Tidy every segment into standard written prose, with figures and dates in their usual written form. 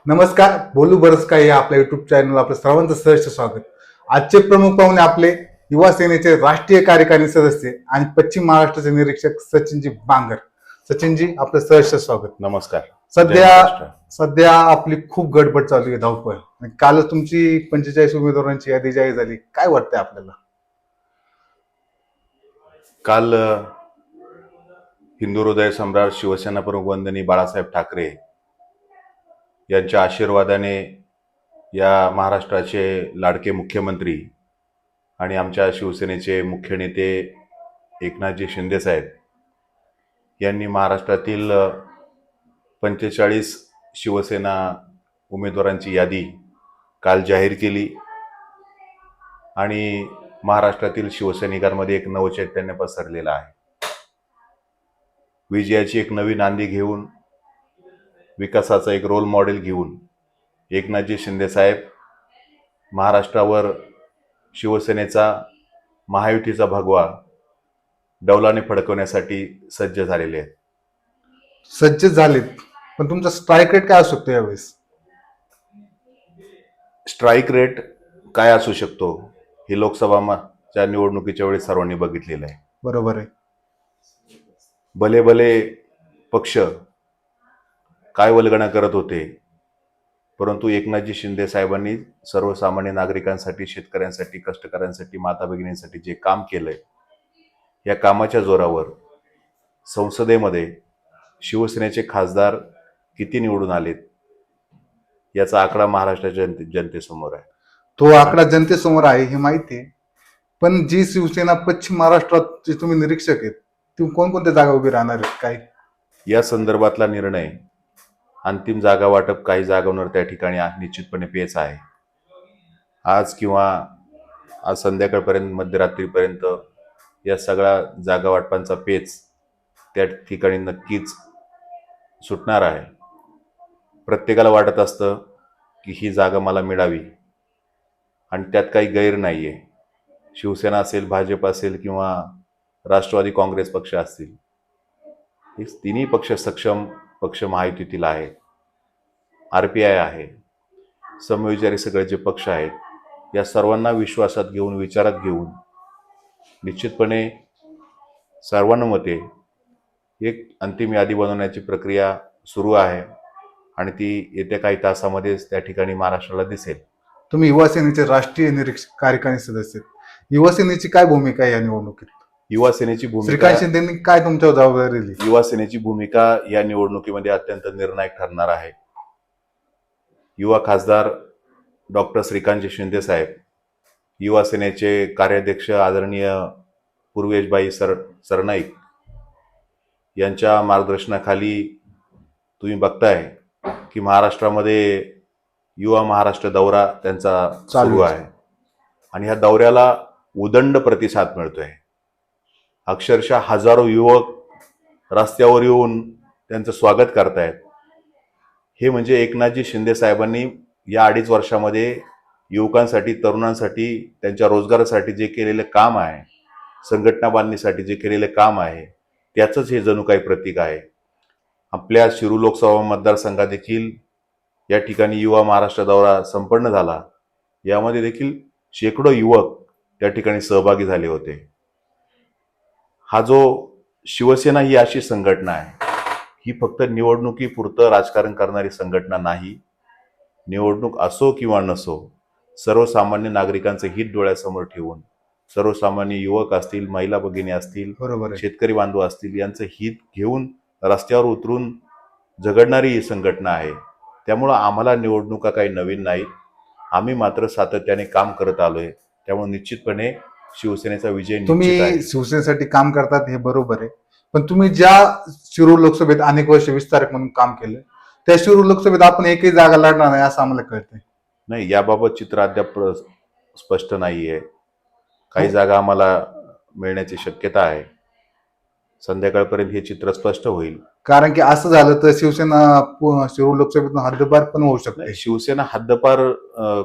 नमस्कार. बोलू बरंच काही या आपल्या युट्यूब चॅनल आपलं सर्वांचं सहर्ष स्वागत. आजचे प्रमुख पाहुणे आपले युवा सेनेचे राष्ट्रीय कार्यकारी सदस्य आणि पश्चिम महाराष्ट्राचे निरीक्षक सचिनजी बांगर. सचिनजी आपलं सहर्ष स्वागत. नमस्कार. सध्या सध्या आपली खूप गडबड चालू आहे, धावपळ. आणि कालच तुमची 45 उमेदवारांची यादी जाहीर झाली. काय वाटतंय आपल्याला? काल हिंदू हृदय सम्राट शिवसेना प्रमुख वंदनीय बाळासाहेब ठाकरे यांच्या आशीर्वादाने या महाराष्ट्राचे लाडके मुख्यमंत्री आणि आमच्या शिवसेनेचे मुख्य नेते एकनाथजी शिंदे साहेब यांनी महाराष्ट्रातील 45 शिवसेना उमेदवारांची यादी काल जाहीर केली आणि महाराष्ट्रातील शिवसैनिकांमध्ये एक नवचैतन्य पसरलेलं आहे. विजयाची एक नवी नांदी घेऊन, विकासाचा एक रोल मॉडेल घेऊन एकनाथजी शिंदे साहेब महाराष्ट्रावर शिवसेनेचा महायुतीचा भगवा डौलाने फडकवण्यासाठी सज्ज झालेले आहेत. सज्ज झालेत, पण तुमचा स्ट्राईक रेट काय असू शकतो यावेळेस? स्ट्राईक रेट काय असू शकतो हे लोकसभाच्या निवडणुकीच्या वेळी सर्वांनी बघितलेलं आहे. बरोबर आहे. भले भले पक्ष काय वल्गणा करत होते, परंतु एकनाथजी शिंदे साहेबांनी सर्वसामान्य नागरिकांसाठी, शेतकऱ्यांसाठी, कष्टकऱ्यांसाठी, माता भगिनींसाठी जे काम केलंय, या कामाच्या जोरावर संसदेमध्ये शिवसेनेचे खासदार किती निवडून आलेत याचा आकडा महाराष्ट्राच्या जनतेसमोर आहे. तो आकडा जनतेसमोर आहे हे माहिती आहे, पण जी शिवसेना पश्चिम महाराष्ट्रात जे तुम्ही निरीक्षक आहेत, तुम्ही कोणकोणत्या जागा उभी राहणार आहेत काय? या संदर्भातला निर्णय अंतिम जागा वाटप काही जागांवर त्या ठिकाणी निश्चितपणे पेच आहे. आज किंवा आज संध्याकाळपर्यंत, मध्यरात्रीपर्यंत या सगळ्या जागा वाटपांचा पेच त्या ठिकाणी नक्कीच सुटणार आहे. प्रत्येकाला वाटत असतं की ही जागा मला मिळावी आणि त्यात काही गैर नाही आहे. शिवसेना असेल, भाजप असेल किंवा राष्ट्रवादी काँग्रेस पक्ष असतील, हे तिन्ही पक्ष सक्षम पक्ष महायुतीतील आहेत. RPI आहे, समविचारी सगळे जे पक्ष आहेत, या सर्वांना विश्वासात घेऊन, विचारात घेऊन निश्चितपणे सर्वानुमते एक अंतिम यादी बनवण्याची प्रक्रिया सुरू आहे आणि ती येत्या काही तासामध्येच त्या ठिकाणी महाराष्ट्राला दिसेल. तुम्ही युवा सेनेचे राष्ट्रीय निरीक्षक कार्यकारी सदस्य आहेत. युवा सेनेची काय भूमिका आहे या निवडणुकीत? युवा सेनेची भूमिका, श्रीकांत शिंदेंनी काय तुमच्यावर जबाबदारी दिली? युवा सेनेची भूमिका या निवडणुकीमध्ये अत्यंत निर्णायक ठरणार आहे. युवा खासदार डॉक्टर श्रीकांतजी शिंदे साहेब, युवा सेनेचे कार्याध्यक्ष आदरणीय पूर्वेशबाई सरनाईक यांच्या मार्गदर्शनाखाली तुम्ही बघताय की महाराष्ट्रामध्ये युवा महाराष्ट्र दौरा त्यांचा चालू आहे आणि ह्या दौऱ्याला उदंड प्रतिसाद मिळतोय. अक्षरशः हजारो युवक रस्त्यावर येऊन त्यांचं स्वागत करतायत. हे म्हणजे एकनाथजी शिंदे साहेबांनी या 2.5 वर्षामध्ये युवकांसाठी, तरुणांसाठी, त्यांच्या रोजगारासाठी जे केलेलं काम आहे, संघटना बांधणीसाठी जे केलेलं काम आहे, त्याचंच हे जणू काही प्रतीक आहे. आपल्या शिरूर लोकसभा मतदारसंघात देखील या ठिकाणी युवा महाराष्ट्र दौरा संपन्न झाला. यामध्ये देखील शेकडो युवक त्या ठिकाणी सहभागी झाले होते. हा जो शिवसेना ही अशी संघटना आहे, ही फक्त निवडणुकीपुरतं राजकारण करणारी संघटना नाही. निवडणूक असो किंवा नसो, सर्वसामान्य नागरिकांचं हित डोळ्यासमोर ठेवून, सर्वसामान्य युवक असतील, महिला भगिनी असतील, शेतकरी बांधव असतील, यांचं हित घेऊन रस्त्यावर उतरून झगडणारी ही संघटना आहे. त्यामुळं आम्हाला निवडणुका काही नवीन नाहीत. आम्ही मात्र सातत्याने काम करत आलोय. त्यामुळे निश्चितपणे शिवसेनेचा विजय निश्चित आहे. तुम्ही शिवसेनेसाठी काम करतात हे बरोबर आहे, पण तुम्ही ज्या शिरूर लोकसभेत अनेक वर्ष विस्तारक म्हणून काम केलं, त्या शिरूर लोकसभेत आपण एकही जागा लढणार नाही असं आम्हाला कळतंय. नाही, याबाबत चित्र अद्याप स्पष्ट नाहीये. काही जागा आम्हाला मिळण्याची शक्यता आहे. संध्याकाळपर्यंत हे चित्र स्पष्ट होईल. कारण की असं झालं तर शिवसेना शिरूर लोकसभेतून हद्दपार पण होऊ शकते. शिवसेना हद्दपार,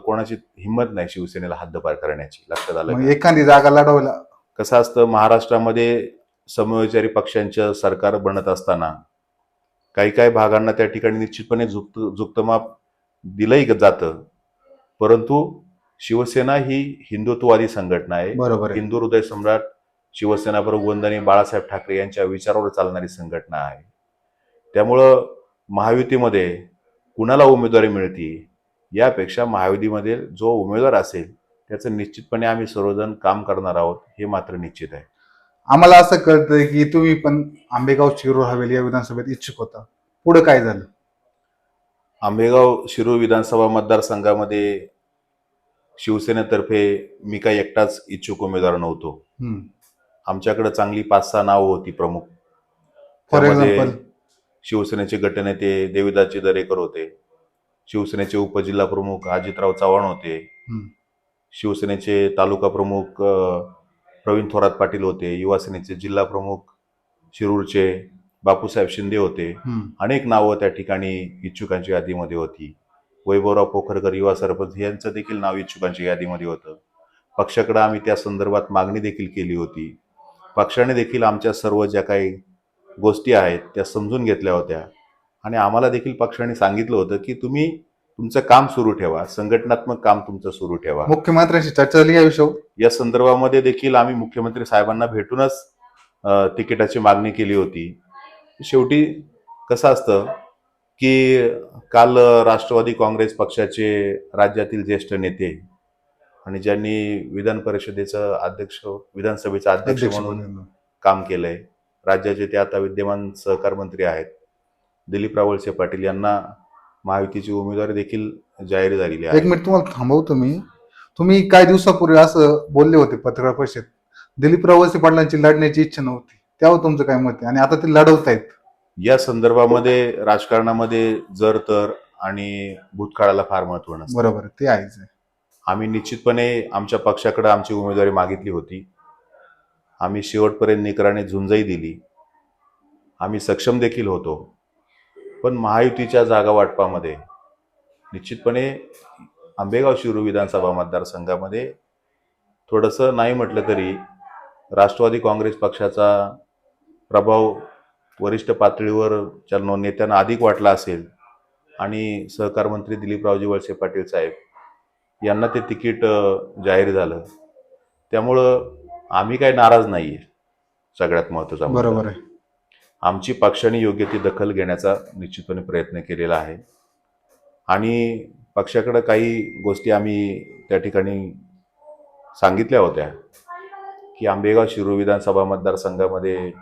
कोणाची हिंमत नाही शिवसेनेला हद्दपार करण्याची. लक्षात आलं? एखादी जागा लढवायला कसं असतं, महाराष्ट्रामध्ये समविचारी पक्षांचं सरकार बनत असताना काही काही भागांना त्या ठिकाणी निश्चितपणे झुकतं माप दिलंही जातं, परंतु शिवसेना ही हिंदुत्ववादी संघटना आहे. बरोबर आहे. हिंदू हृदय सम्राट शिवसेना प्रमुख वंदनीय बाळासाहेब ठाकरे यांच्या विचारावर चालणारी संघटना आहे. त्यामुळं महायुतीमध्ये कुणाला उमेदवारी मिळते यापेक्षा महायुतीमध्ये जो उमेदवार असेल त्याचं निश्चितपणे आम्ही सर्वजण काम करणार आहोत, हे मात्र निश्चित आहे. आम्हाला असं कळतंय की तुम्ही पण आंबेगाव शिरूर हवेली या विधानसभेत इच्छुक होता. पुढे काय झालं? आंबेगाव शिरूर विधानसभा मतदारसंघामध्ये शिवसेनेतर्फे मी काही एकटाच इच्छुक उमेदवार नव्हतो. हम्म. आमच्याकडे चांगली 5-6 नावं होती प्रमुख. फॉर त्यामध्ये एक्झाम्पल? शिवसेनेचे गटनेते देविदासजी दरेकर होते, शिवसेनेचे उपजिल्हा प्रमुख अजितराव चव्हाण होते, शिवसेनेचे तालुका प्रमुख प्रवीण थोरात पाटील होते, युवा सेनेचे जिल्हा प्रमुख शिरूरचे बापूसाहेब शिंदे होते. अनेक नावं त्या ठिकाणी इच्छुकांच्या यादीमध्ये होती. वैभवराव पोखरकर युवा सरपंच यांचं देखील नाव इच्छुकांच्या यादीमध्ये होतं. पक्षाकडे आम्ही त्या संदर्भात मागणी देखील केली होती. पक्षाने देखील आमच्या सर्व ज्या काही गोष्टी आहेत त्या समजून घेतल्या होत्या आणि आम्हाला देखील पक्षाने सांगितलं होतं की तुम्ही तुमचं काम सुरू ठेवा, संघटनात्मक काम तुमचं सुरू ठेवा. मुख्यमंत्र्यांशी चर्चा झाली या विषयावर? या संदर्भामध्ये देखील आम्ही मुख्यमंत्री साहेबांना भेटूनच तिकिटाची मागणी केली होती. शेवटी कसं असतं की काल राष्ट्रवादी काँग्रेस पक्षाचे राज्यातील ज्येष्ठ नेते आणि ज्यांनी विधान परिषदेचं अध्यक्ष, विधानसभेचा अध्यक्ष म्हणून काम केलंय, राज्याचे ते आता विद्यमान सहकार मंत्री आहेत दिलीप वळसे पाटील, यांना महायुतीची उमेदवारी देखील जाहीर झालेली आहे. एक मिनिट तुम्हाला थांबवतो मी. तुम्ही काही दिवसापूर्वी असं बोलले होते पत्रकार परिषदेत, दिलीप वळसे पाटलांची लढण्याची इच्छा नव्हती. त्यावर तुमचं काय मत आहे? आणि आता ते लढवतायत. या संदर्भामध्ये राजकारणामध्ये जर तर आणि भूतकाळाला फार महत्व नसतं. बरोबर, ते आहेच. आम्ही निश्चितपणे आमच्या पक्षाकडे आमची उमेदवारी मागितली होती. आम्ही शेवटपर्यंत निकराने झुंजही दिली. आम्ही सक्षम देखील होतो. पण महायुतीच्या जागा वाटपामध्ये निश्चितपणे आंबेगाव शिरूर विधानसभा मतदारसंघामध्ये थोडंसं नाही म्हटलं तरी राष्ट्रवादी काँग्रेस पक्षाचा प्रभाव वरिष्ठ पातळीवर नेत्यांना अधिक वाटला असेल आणि सहकार मंत्री दिलीपरावजी वळसे पाटील साहेब यांना ते तिकीट जाहीर झालं. त्यामुळं आम्ही काही नाराज नाहीये. सगळ्यात महत्त्वाचा बरोबर आहे. आमची पक्षाने योग्य ती दखल घेण्याचा निश्चितपणे प्रयत्न केलेला आहे आणि पक्षाकडे काही गोष्टी आम्ही त्या ठिकाणी सांगितल्या होत्या की आंबेगाव शिरूर विधानसभा मतदारसंघामध्ये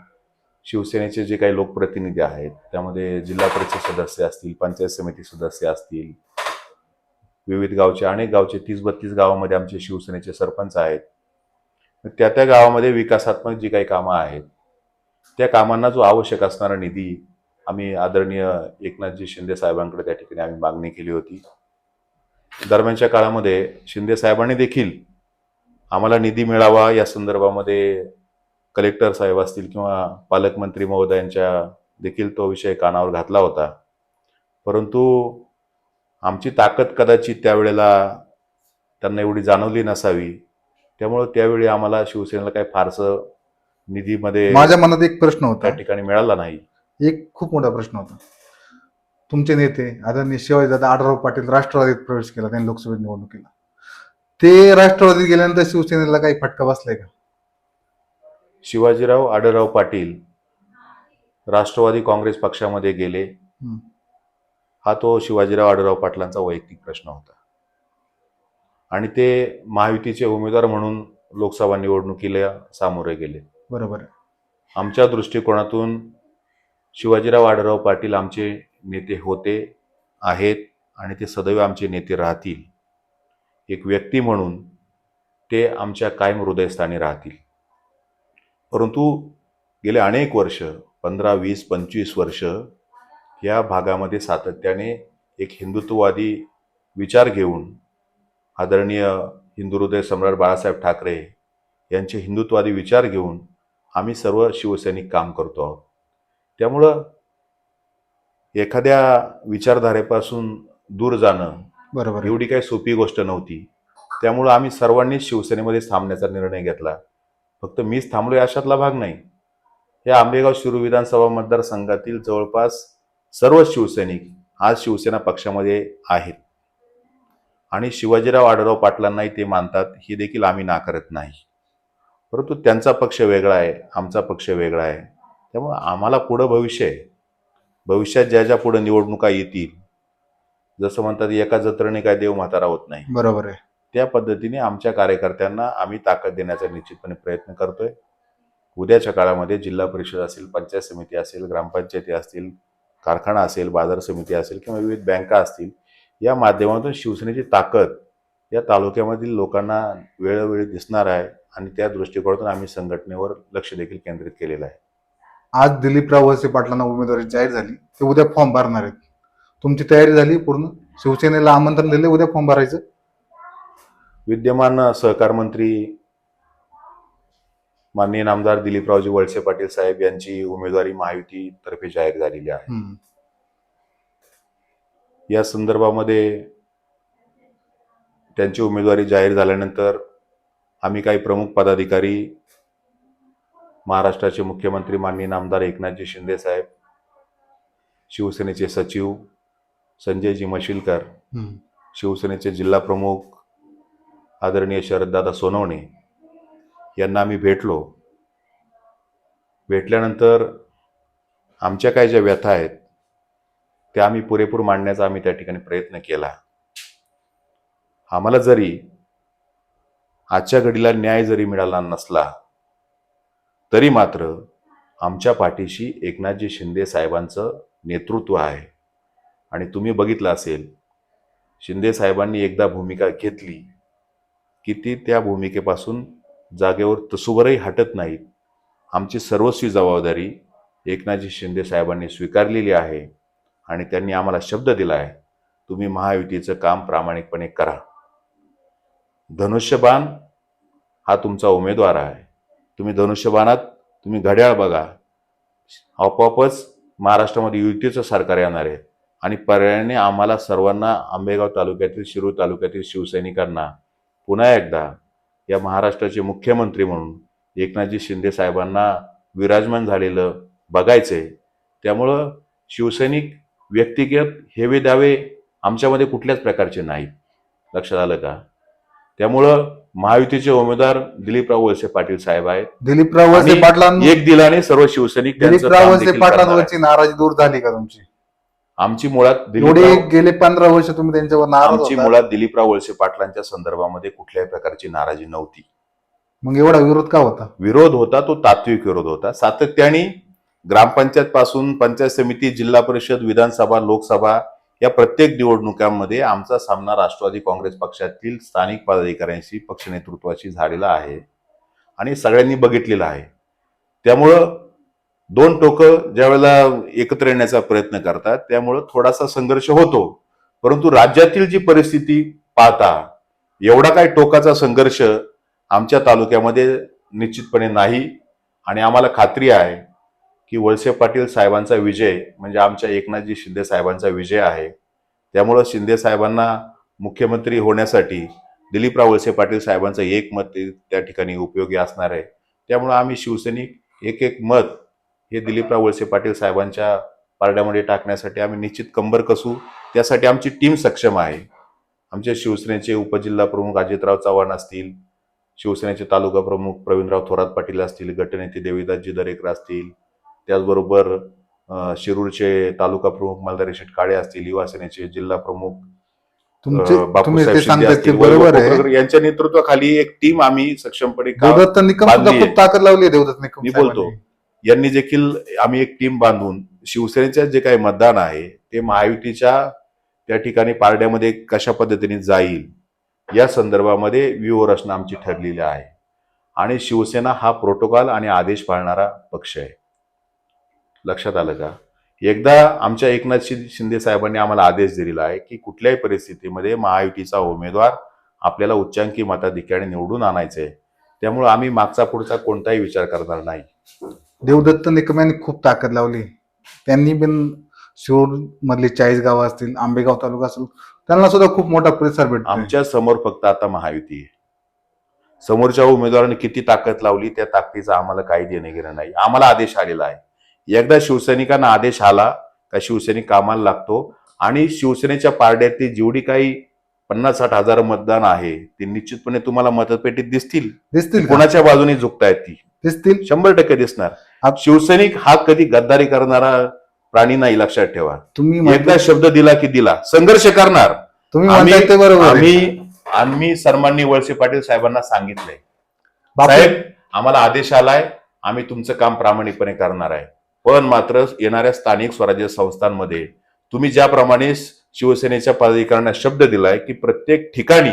शिवसेनेचे जे काही लोकप्रतिनिधी आहेत, त्यामध्ये जिल्हा परिषद सदस्य असतील, पंचायत समिती सदस्य असतील, विविध गावचे अनेक गावचे 30-32 गावामध्ये आमचे शिवसेनेचे सरपंच आहेत. त्या गावामध्ये विकासात्मक जी काही कामं आहेत त्या कामांना जो आवश्यक असणारा निधी आम्ही आदरणीय एकनाथजी शिंदे साहेबांकडे त्या ठिकाणी आम्ही मागणी केली होती. दरम्यानच्या काळामध्ये शिंदे साहेबांनी देखील आम्हाला निधी मिळावा या संदर्भामध्ये कलेक्टर साहेब असतील किंवा पालकमंत्री महोदयांच्या देखील तो विषय कानावर घातला होता. परंतु आमची ताकद कदाचित त्यावेळेला त्यांना एवढी जाणवली नसावी. त्यामुळे त्यावेळी आम्हाला शिवसेनेला काही फारसं निधीमध्ये माझ्या मनात एक प्रश्न होता, त्या ठिकाणी मिळाला नाही. एक खूप मोठा प्रश्न होता. तुमचे नेते आदरणीय शिवाजीदादा आढळराव पाटील राष्ट्रवादीत प्रवेश केला त्यांनी लोकसभा निवडणुकीला. ते राष्ट्रवादीत गेल्यानंतर शिवसेनेला काही फटका बसलाय का? शिवाजीराव आढळराव पाटील राष्ट्रवादी काँग्रेस पक्षामध्ये गेले हा तो शिवाजीराव आढळराव पाटलांचा वैयक्तिक प्रश्न होता आणि ते महायुतीचे उमेदवार म्हणून लोकसभा निवडणुकीला सामोरे गेले. बरोबर आहे. आमच्या दृष्टिकोनातून शिवाजीराव आढळराव पाटील आमचे नेते होते, आहेत आणि ते सदैव आमचे नेते राहतील. एक व्यक्ती म्हणून ते आमच्या कायम हृदयस्थानी राहतील. परंतु गेले अनेक वर्ष 15, 20, 25 वर्ष या भागामध्ये सातत्याने एक हिंदुत्ववादी विचार घेऊन आदरणीय हिंदू हृदय सम्राट बाळासाहेब ठाकरे यांचे हिंदुत्ववादी विचार घेऊन आम्ही सर्व शिवसैनिक काम करतो आहोत. त्यामुळं एखाद्या विचारधारेपासून दूर जाणं बरोबर एवढी काही सोपी गोष्ट नव्हती. त्यामुळं आम्ही सर्वांनीच शिवसेनेमध्ये थांबण्याचा निर्णय घेतला. फक्त मीच थांबलोय अशातला भाग नाही. या आंबेगाव शिरूर विधानसभा मतदारसंघातील जवळपास सर्व शिवसैनिक आज शिवसेना पक्षामध्ये आहेत. आणि शिवाजीराव आढळराव पाटलांनाही ते मानतात, हे देखील आम्ही नाकारत नाही. परंतु त्यांचा पक्ष वेगळा आहे, आमचा पक्ष वेगळा आहे. त्यामुळे आम्हाला पुढं भविष्य आहे. भविष्यात ज्या पुढे निवडणुका येतील, जसं म्हणतात एका जत्रेने काय देव म्हातारा होत नाही, बरोबर आहे. त्या पद्धतीने आमच्या कार्यकर्त्यांना आम्ही ताकद देण्याचा निश्चितपणे प्रयत्न करतोय. उद्याच्या काळामध्ये जिल्हा परिषद असेल, पंचायत समिती असेल, ग्रामपंचायती असतील, कारखाना असेल, बाजार समिती असेल किंवा विविध बँका असतील, या माध्यमातून शिवसेनेची ताकद या तालुक्यामधील लोकांना वेळोवेळी दिसणार आहे आणि त्या दृष्टिकोनातून आम्ही संघटनेवर लक्ष देखील केंद्रित केलेलं आहे. आज दिलीपराव वळसे पाटलांना उमेदवारी जाहीर झाली, ते उद्या फॉर्म भरणार आहेत. तुमची तयारी झाली पूर्ण? शिवसेनेला आमंत्रण दिले उद्या फॉर्म भरायचं? विद्यमान सहकार मंत्री माननीय नामदार दिलीपरावजी वळसे पाटील साहेब यांची उमेदवारी महायुतीतर्फे जाहीर झालेली आहे. या संदर्भामध्ये त्यांची उमेदवारी जाहीर झाल्यानंतर आम्ही काही प्रमुख पदाधिकारी, महाराष्ट्राचे मुख्यमंत्री माननीय नामदार एकनाथजी शिंदे साहेब, शिवसेनेचे सचिव संजयजी मशिलकर, शिवसेनेचे जिल्हा प्रमुख आदरणीय शरददादा सोनवणे यांना आम्ही भेटल्यानंतर आमच्या काय ज्या व्यथा आहेत त्या आम्ही पुरेपूर मांडण्याचा आम्ही त्या ठिकाणी प्रयत्न केला. आम्हाला जरी आजच्या घडीला न्याय जरी मिळाला नसला तरी मात्र आमच्या पाठीशी एकनाथजी शिंदे साहेबांचं नेतृत्व आहे. आणि तुम्ही बघितलं असेल, शिंदे साहेबांनी एकदा भूमिका घेतली की ती त्या भूमिकेपासून जागेवर तसूवरही हटत नाहीत. आमची सर्वस्वी जबाबदारी एकनाथजी शिंदे साहेबांनी स्वीकारलेली आहे आणि त्यांनी आम्हाला शब्द दिला आहे, तुम्ही महायुतीचं काम प्रामाणिकपणे करा. धनुष्यबाण हा तुमचा उमेदवार आहे. तुम्ही धनुष्यबाणात तुम्ही घड्याळ बघा, आपोआपच महाराष्ट्रामध्ये युतीचं सरकार येणार आहे आणि पर्यायाने आम्हाला सर्वांना आंबेगाव तालुक्यातील, शिरूर तालुक्यातील शिवसैनिकांना पुन्हा एकदा या महाराष्ट्राचे मुख्यमंत्री म्हणून एकनाथजी शिंदे साहेबांना विराजमान झालेलं बघायचंय. त्यामुळं शिवसैनिक व्यक्तिगत हेवे दावे आमच्यामध्ये कुठल्याच प्रकारचे नाहीत. लक्षात आलं का? त्यामुळं महायुतीचे उमेदवार दिलीपराव वळसे पाटील साहेब आहेत. दिलीपराव वळसे पाटलांना एक दिलाने सर्व शिवसैनिक दिलीपराव वळसे पाटलांवरची नाराजी दूर झाली का तुमची? आमची मुळात एवढे गेले 15 वर्ष तुम्ही त्यांच्यावर नाराज आमची होता. मुळात दिलीपराव वळसे पाटलांच्या संदर्भामध्ये कुठल्याही प्रकारची नाराजी नव्हती. मग एवढा विरोध का होता? विरोध होता तो तात्विक विरोध होता. सातत्याने ग्रामपंचायत पासून पंचायत समिती, जिल्हा परिषद, विधानसभा, लोकसभा या प्रत्येक निवडणुकांमध्ये आमचा सामना राष्ट्रवादी काँग्रेस पक्षातील स्थानिक पदाधिकाऱ्यांशी, पक्ष नेतृत्वाशी झालेला आहे आणि सगळ्यांनी बघितलेला आहे. त्यामुळं दोन टोकं ज्यावेळेला एकत्र येण्याचा प्रयत्न करतात त्यामुळं थोडासा संघर्ष होतो. परंतु राज्यातील जी परिस्थिती पाहता एवढा काय टोकाचा संघर्ष आमच्या तालुक्यामध्ये निश्चितपणे नाही. आणि आम्हाला खात्री आहे की वळसे पाटील साहेबांचा विजय म्हणजे आमच्या एकनाथजी शिंदे साहेबांचा विजय आहे. त्यामुळं शिंदे साहेबांना मुख्यमंत्री होण्यासाठी दिलीपराव वळसे पाटील साहेबांचं एक मत त्या ठिकाणी उपयोगी असणार आहे. त्यामुळं आम्ही शिवसैनिक एक एक मत हे दिलीपराव वळसे पाटील साहेबांच्या पारड्यामध्ये टाकण्यासाठी आम्ही निश्चित कंबर कसू. त्यासाठी आमची टीम सक्षम आहे. आमचे शिवसेनेचे उपजिल्हा प्रमुख अजितराव चव्हाण असतील, शिवसेनेचे तालुका प्रमुख प्रवीणराव थोरात पाटील असतील, गटनेते देवीदासजी दरेकर असतील, त्याचबरोबर शिरूरचे तालुका प्रमुख मल्हारी शेठ काळे असतील, युवा सेनेचे जिल्हा प्रमुख बापूसाहेब शिंदे असतील, बरोबर आहे. यांच्या नेतृत्वाखाली एक टीम आम्ही सक्षमपणे देवदत्त निकम सुद्धा खूप ताकद लावली आहे. देवदत्त निकम मी बोलतो यांनी देखील आम्ही एक टीम बांधून शिवसेनेचे जे काही मतदान आहे ते महायुतीच्या त्या ठिकाणी पारड्यामध्ये कशा पद्धतीने जाईल या संदर्भामध्ये व्यूहरचना आमची ठरलेली आहे. आणि शिवसेना हा प्रोटोकॉल आणि आदेश पाळणारा पक्ष आहे. लक्षात आलं का? एकदा आमच्या एकनाथ शिंदे साहेबांनी आम्हाला आदेश दिलेला आहे की कुठल्याही परिस्थितीमध्ये महायुतीचा उमेदवार आपल्याला उच्चांकी मताधिक्याने निवडून आणायचा आहे. त्यामुळे आम्ही मागचा पुढचा कोणताही विचार करणार नाही. देवदत्त निकम यांनी खूप ताकद लावली. त्यांनी पण शिरूर मधली 40 गावं असतील, आंबेगाव तालुका असेल, त्यांना सुद्धा खूप मोठा प्रतिसाद भेटतो. आमच्या समोर फक्त आता महायुती आहे. समोरच्या उमेदवारांनी किती ताकद लावली त्या ताकदीचा आम्हाला काही देणं घेणं नाही. आम्हाला आदेश आलेला आहे. एकदा शिवसैनिकांना आदेश आला का शिवसैनिक कामाला लागतो आणि शिवसेनेच्या पारड्यातली जेवढी काही 50-60 हजार मतदान आहे ते निश्चितपणे तुम्हाला मतपेटीत दिसतील. दिसतील का? कोणाच्या बाजूने झुकतायत ती दिसतील. 100% दिसणार. शिवसैनिक हा कधी गद्दारी करणारा प्राणी नाही, लक्षात ठेवा. तुम्ही एकदा म्हणताय- शब्द दिला की दिला, संघर्ष करणार. तुम्ही म्हणताय ते बरोबर आहे. आम्ही सन्माननीय वळसे पाटील साहेबांना सांगितलंय, बापू- साहेब आम्हाला आदेश आलाय, आम्ही तुमचं काम प्रामाणिकपणे करणार आहे. पण मात्र येणाऱ्या स्थानिक स्वराज्य संस्थांमध्ये तुम्ही ज्याप्रमाणे शिवसेनेच्या पदाधिकाऱ्यांना शब्द दिलाय की प्रत्येक ठिकाणी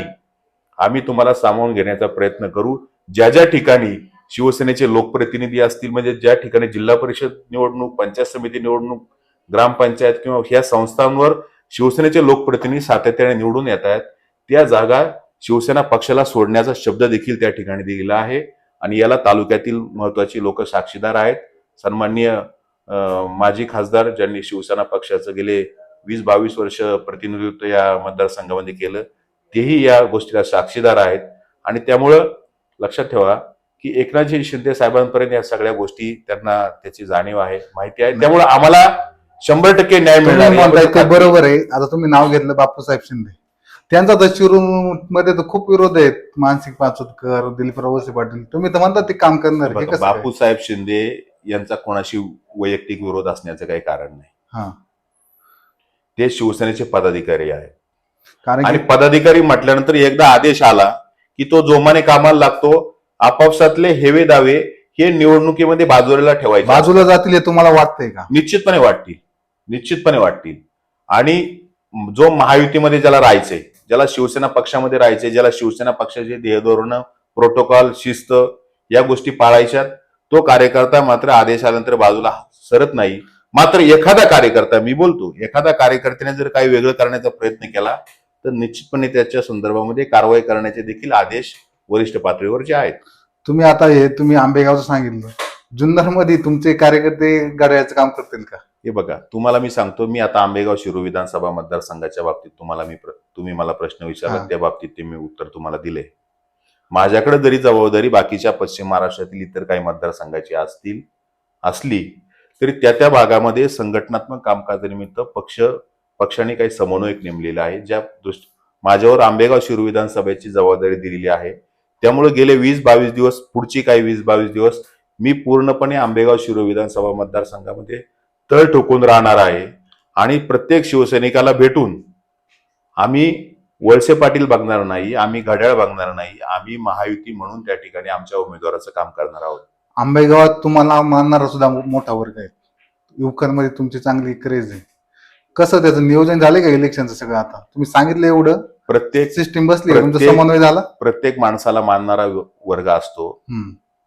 आम्ही तुम्हाला सामावून घेण्याचा प्रयत्न करू. ज्या ज्या ठिकाणी शिवसेनेचे लोकप्रतिनिधी असतील, म्हणजे ज्या ठिकाणी जिल्हा परिषद निवडणूक, पंचायत समिती निवडणूक, ग्रामपंचायत किंवा ह्या संस्थांवर शिवसेनेचे लोकप्रतिनिधी सातत्याने निवडून येत आहेत, त्या जागा शिवसेना पक्षाला सोडण्याचा शब्द देखील त्या ठिकाणी दिलेला आहे. आणि याला तालुक्यातील महत्वाची लोक साक्षीदार आहेत. सन्माननीय माजी खासदार ज्यांनी शिवसेना पक्षाचं गेले 20-22 वर्ष प्रतिनिधित्व या मतदारसंघामध्ये केलं, तेही या गोष्टीला साक्षीदार आहेत. आणि त्यामुळं लक्षात ठेवा की एकनाथजी शिंदे साहेबांपर्यंत या सगळ्या गोष्टी त्यांना त्याची जाणीव आहे, माहिती आहे. त्यामुळे आम्हाला 100% न्याय तुम्ही मिळणार म्हणताय ते आहे. बरोबर आहे. आता तुम्ही नाव घेतलं बापूसाहेब शिंदे, त्यांचा तर मध्ये तर खूप विरोध आहेत. मानसिक पाचोदकर, दिलीपराव वळसे पाटील, तुम्ही तर म्हणता ते काम करणार. हे बघा, कसं काय? बापूसाहेब शिंदे यांचा कोणाशी वैयक्तिक विरोध असण्याचं काही कारण नाही. हा, ते शिवसेनेचे पदाधिकारी आहेत. कारण आणि की पदाधिकारी म्हटल्यानंतर एकदा आदेश आला की तो जोमाने कामाला लागतो. आपापसातले हेवे दावे हे निवडणुकीमध्ये बाजूला ठेवायचे. बाजूला जातील हे तुम्हाला वाटतंय का? निश्चितपणे वाटतील. आणि जो महायुतीमध्ये ज्याला राहायचंय, ज्याला शिवसेना पक्षामध्ये राहायचंय, ज्याला शिवसेना पक्षाचे ध्येयधोरण, प्रोटोकॉल, शिस्त या गोष्टी पाळायच्यात, तो कार्यकर्ता मात्र आदेश आल्यानंतर बाजूला सरत नाही. मात्र एखादा कार्यकर्ता, मी बोलतो, एखाद्या कार्यकर्त्याने जर काही वेगळं करण्याचा प्रयत्न केला तर निश्चितपणे त्याच्या संदर्भामध्ये कारवाई करण्याचे देखील आदेश वरिष्ठ पातळीवर जे आहेत. तुम्ही आंबेगावचं सांगितलं, जुन्नरमध्ये तुमचे कार्यकर्ते गाड्याचं काम करतील का? हे बघा, तुम्हाला मी सांगतो, मी आता आंबेगाव शिरूर विधानसभा मतदारसंघाच्या बाबतीत तुम्ही मला प्रश्न विचारला, त्या बाबतीत ते मी उत्तर तुम्हाला दिले. माझ्याकडे जरी जबाबदारी बाकीच्या पश्चिम महाराष्ट्रातील इतर काही मतदारसंघाची असली तरी त्या भागामध्ये संघटनात्मक कामकाजानिमित्त पक्षाने काही समन्वयक नेमलेला आहे, ज्या माझ्यावर आंबेगाव शिरूर विधानसभेची जबाबदारी दिलेली आहे. त्यामुळे गेले 20-22 दिवस, पुढची काही 20-22 दिवस मी पूर्णपणे आंबेगाव शिरूर विधानसभा मतदारसंघामध्ये तळ ठोकून राहणार आहे. आणि प्रत्येक शिवसैनिकाला भेटून आम्ही वळसे पाटील बघणार नाही, आम्ही घड्याळ बघणार नाही, आम्ही महायुती म्हणून त्या ठिकाणी आमच्या उमेदवाराचं काम करणार आहोत. आंबेगावात तुम्हाला मानणारा सुद्धा मोठा वर्ग आहे. युवकांमध्ये तुमची चांगली क्रेज आहे. कसं त्याचं नियोजन झालंय का इलेक्शनचं सगळं? आता तुम्ही सांगितलं एवढं, प्रत्येक सिस्टीम बसली का? तुमचा समन्वय झाला? प्रत्येक माणसाला मानणारा वर्ग असतो.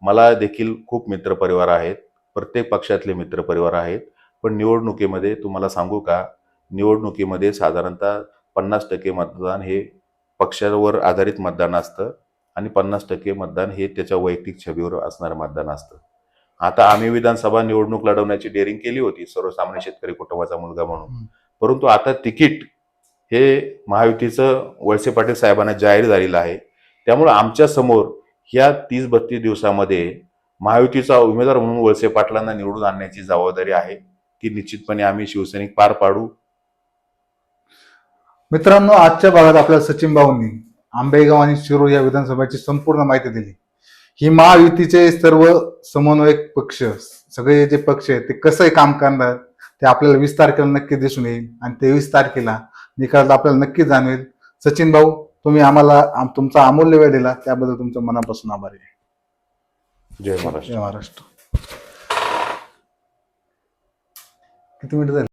मला देखील खूप मित्रपरिवार आहेत, प्रत्येक पक्षातले मित्रपरिवार आहेत. पण निवडणुकीमध्ये तुम्हाला सांगू का, निवडणुकीमध्ये साधारणतः 50% मतदान हे पक्षावर आधारित मतदान असतं आणि 50% मतदान हे त्याच्या वैयक्तिक छबीवर असणारं मतदान असतं. आता आम्ही विधानसभा निवडणूक लढवण्याची डेअरिंग केली होती, सर्वसामान्य शेतकरी कुटुंबाचा मुलगा म्हणून. परंतु आता तिकीट हे महायुतीचं वळसे पाटील साहेबांना जाहीर झालेलं आहे. त्यामुळे आमच्या समोर ह्या 30-32 दिवसामध्ये महायुतीचा उमेदवार म्हणून वळसे पाटलांना निवडून आणण्याची जबाबदारी आहे, ती निश्चितपणे आम्ही शिवसैनिक पार पाडू. मित्रांनो, आजच्या भागात आपल्याला सचिन भाऊंनी आंबेगाव आणि शिरूर या विधानसभेची संपूर्ण माहिती दिली. ही महायुतीचे सर्व समन्वयक पक्ष, सगळे जे पक्ष आहेत ते कसं काम करणार ते आपल्याला 20 तारखेला नक्की दिसून येईल. आणि 23 तारखेला निकाल आपल्याला नक्की जाणवेल. सचिन भाऊ, तुम्ही आम्हाला तुमचा अमूल्य वेळ दिला त्याबद्दल तुमच्या मनापासून आभारी आहे. जय महाराष्ट्र. जय महाराष्ट्र. किती मिनिटं झाली?